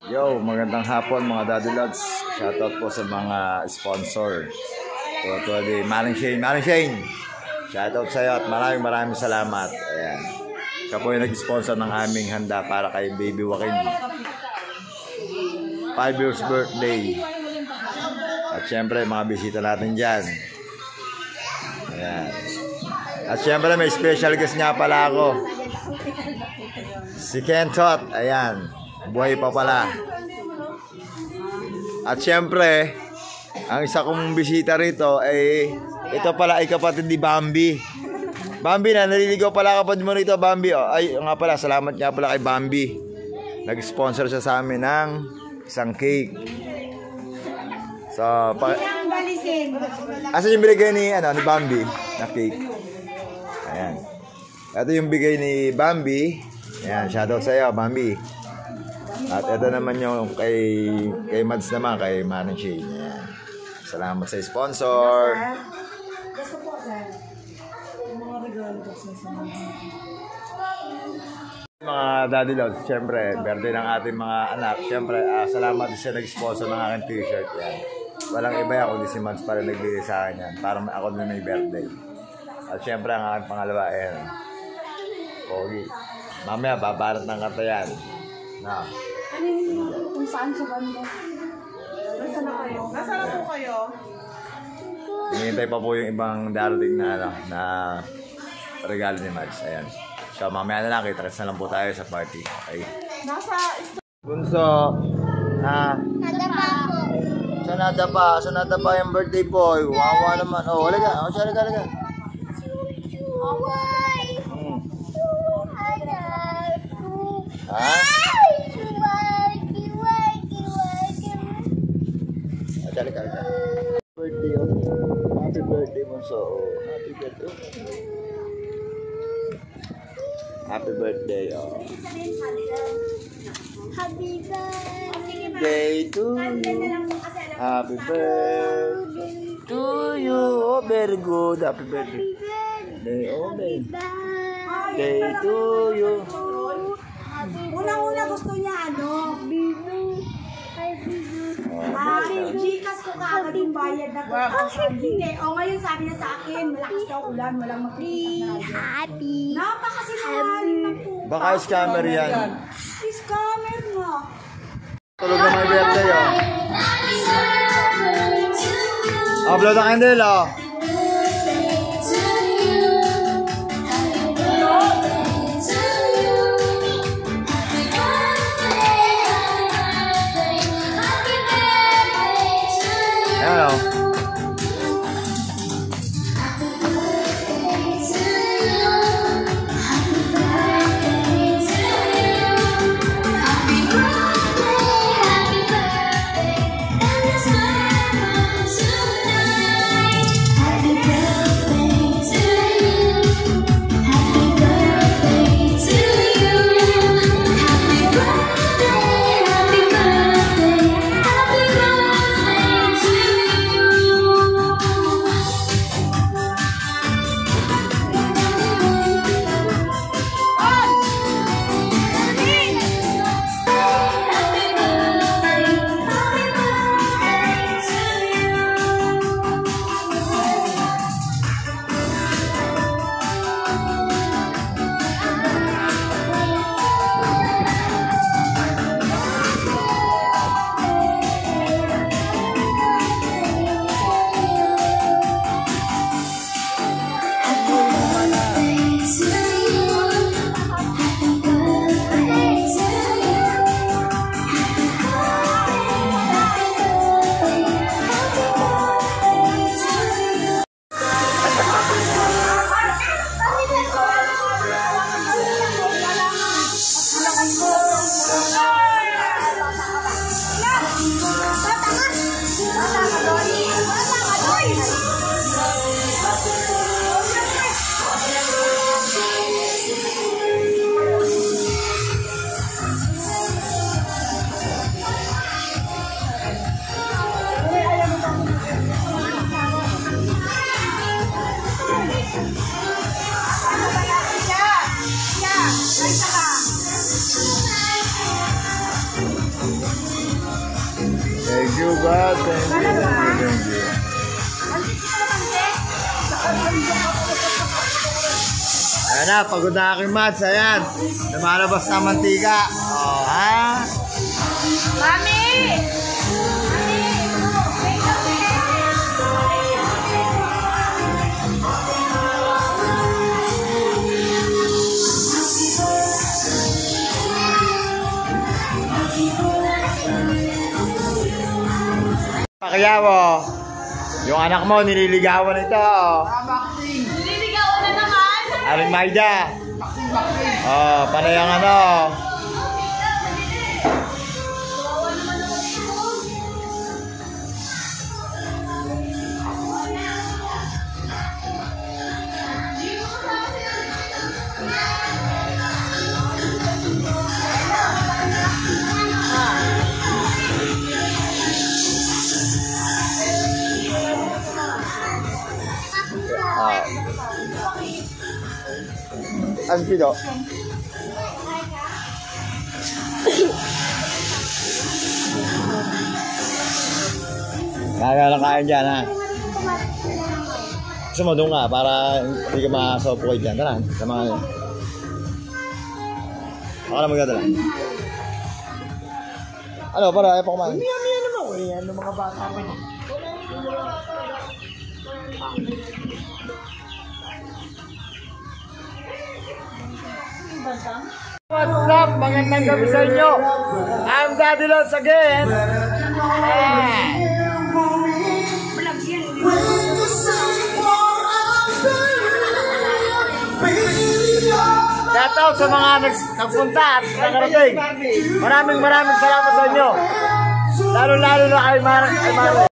Yo, magandang hapon mga Daddy Lods. Shoutout po sa mga sponsor. Ito di Maring Shane. Shoutout sa iyo at maraming salamat. Ayan. Siya po yung nag-sponsor ng aming handa para kay Baby Joaquin. 5 years birthday. At syempre mga bisita natin dyan. Ayan. At syempre may special guest nga pala ako. Si Kentot. Ayan. Buhay pa pala. At syempre, ang isa kong bisita rito ay ito pala ay kapatid ni Bambi. Bambi na, naliligaw pala kapatid mo rito, Bambi. Oh, ay, nga pala, salamat nga pala kay Bambi. Nag-sponsor siya sa amin ng isang cake. So, asan yung binigay ni Bambi na cake? Ayan. Ito yung bigay ni Bambi. Ayan, shoutout sa iyo, Bambi. At ito naman yung kay Mads naman, kay Maring Shane. Ayan. Salamat sa sponsor. Gusto po, sir. Mga regalo po sa Mga Daddy Lods, syempre, birthday ng ating mga anak. Syempre, salamat siya nag-sponsor ng aking t-shirt. Yan. Walang iba yan, kundi si Mads para nagbigay sa akin yan. Para ako din may birthday. At syempre, ang aking pangalawa, ayan. Pogi. Mamaya, babarat ng kanta yan. Na. Ano yung kung saan sa banda? Nasaan na kayo? Nasaan na po kayo? Hinihintay pa po yung ibang darating na regalo ni Mads. Ayan. So, mamaya na lang, kita-kits na lang po tayo sa party. Okay? Nasa... Bunso. Nadapa. Saan nadapa yung birthday boy? Wawa naman. Oh, halaga. Oh, halaga. Ha? Halaga. Birthday, oh. Happy birthday, Bunso. Oh, happy birthday. Happy birthday, oh. Happy Day to you. Happy birthday to you. Oh, very good. Happy birthday. Day to you. Unang-una gusto niya, Gcash ko kaagad yung bayad na hindi. O ngayon sabi niya sa akin, malakas daw ulan, walang makikita na. Happy. Napakasinungaling na po. Baka scammer yan. Scammer nga. Tulog na may birthday, oh. Upload ang candle, oh. Hello. you, God. Thank you. Ayan na, pagod na aking mats. Ayan, lumalabas na mantika. Oh, ha? Mami! Pakiyaw, yung anak mo nililigawan ito. Nililigawan na naman! Aling Maida. Oh, panay ang ano. Ang pido. Kaya lang kain dyan, ha? Gusto mo doon nga, para hindi ka makasopoy dyan. Tara, sama ka. Ako na magdadala. Ano, para ayaw pa kumain. Miya naman. Yan ng mga bata pa niya. What's up? Magandang gabi sa inyo. I'm Daddy Lods again. Shout out sa mga nagpunta at nakarating. Maraming salamat sa inyo. Lalo na kay Mare.